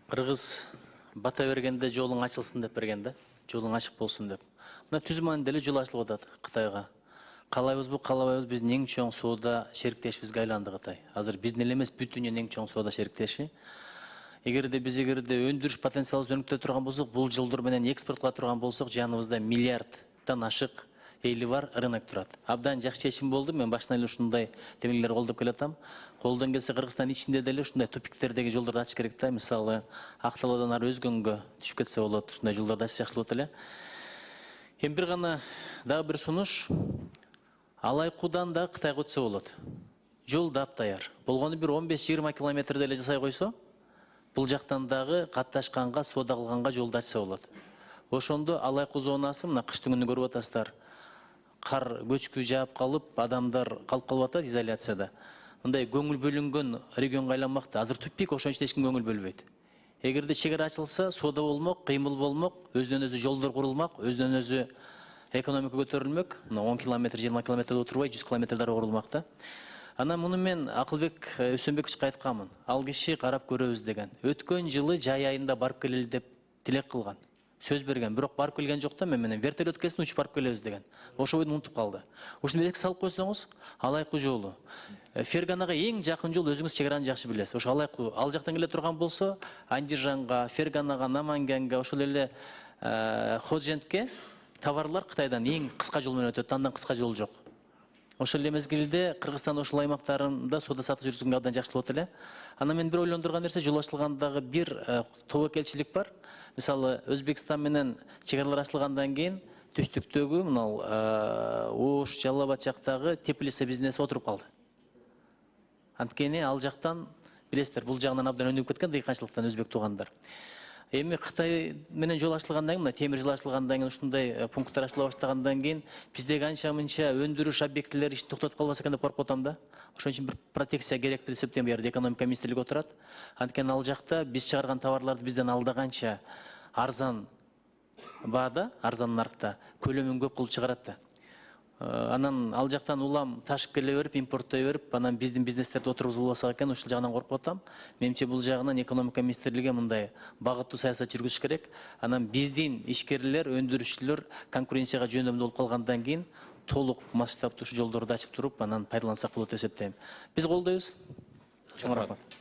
Кыргыз бата бергенде жолуң ачылсын деп бергенде, жолуң ачык болсун деп. Мына түз маанилде эле жол ачылып атат Кытайга. Каалайбызбы, каалабайбыз, биздин эң чоң соода шериктешибизге айланды Кытай. Азыр биздин эле эмес, бүт дүйнөнүн эң чоң соода шериктеши. Эгерде өндүрүш потенциалыбызды өнүктүрө турган болсок, бул жылдыр менен экспорт кыла турган болсок, жаныбызда миллиарддан ашык эли бар рынок турат. Абдан жакшы чечим болду. Мен башынан эле ушундай темелерди колдоп келатам. Колдон келсе Кыргызстан ичинде деле ушундай тупиктердеги жолдорду ачыш керек да. Мисалы, Акталадан ары Өзгөнгө түшүп кетсе болот. Ушундай жолдорду ачса жакшы болот эле. Эми бир гана дагы бир сунуш. Алайкудан да Кытайга өтсө болот. Жол таптаяр. Болгону бир 15-20 километрде эле жасай койсо, бул жактан дагы катташканга, соода кылганга жолду ачса болот. Ошондо Алайку зонасы, мына кыштын күнү көрүп атасыздар. Кар көчкү жаап калып, адамдар калып атат изоляцияда. Мындай көңүл бөлүнгөн регионго айланмак да. Азыр тупик, ошон үчүн эч ким көңүл бөлбөйт. Эгерде чегара ачылса, соода болмок, кыймыл болмок, өзүнөн өзү жолдор курулмак, өзүнөн өзү экономика көтөрүлмөк. Мына 10 километр, 20 километрде отурбай 100 километрдер курулмак да. Анан муну мен Акылбек Өсөнбековичке айтканмын. Ал киши карап көрөбүз деген. Өткөн жылы жай айында барып келели деп тилек кылган. Сөз берген, бирок барып келген жок да, мен менен вертолет келсин, учуп барып келебиз деген. Ошо бойдон унутуп калды. Ушуну эске салып койсоңуз, Алайку жолу. Ферганага эң жакын жол, өзүңүз чегараны жакшы билесиз. Ошо Алайку ал жактан келе турган болсо, Андижанга, Ферганага, Намангенге, ошол эле Ходжентке товарлар Кытайдан эң кыска жол менен өтөт, андан кыска жол жок. Ошол эле мезгилде Кыргызстан ошол аймактарында соода сатык жүргүзгөнгө абдан жакшы болот эле. Анан мен бир ойлондурган нерсе, жол ачылгандагы бир тобокелчилик бар. Мисалы, Өзбекстан менен чегаралар ачылгандан кийин түштүктөгү мынау Ош, Жалал Абад жактагы теплица бизнеси отуруп калды. Анткени ал жактан билесиздер, бул жагынан абдан өнүгүп кеткен дыйканчылыктан өзбек туугандар. Эми Кытай менен жол ачылгандан кийин, мына темир жол ачылгандан кийин, ушундай пункттар ачыла баштагандан кийин биздеги анча-мынча өндүрүш объектилери ишин токтотуп калбаса экен деп коркуп атам да. Ошон үчүн бир протекция керек деп эсептейм. Бу жерде экономика министрлиги отурат. Анткени ал жакта биз чыгарган товарларды бизден алдаганча арзан баада, арзан наркта көлөмүн көп кылып чыгарат да. Анан ал жактан улам ташып келе берип, импорттой берип, анан биздин бизнестерди отургузуп алсак экен, ушул жагынан коркуп атам. Менимче бул жагынан экономика министрлиги мындай багыттуу саясат жүргүзүш керек. Анан биздин ишкерлер, өндүрүшчүлөр конкуренцияга жөндөмдүү болуп калгандан кийин толук масштабтуу жолдорду ачып туруп, анан пайдалансак болот деп эсептейм. Биз колдойбуз. Чоң рахмат.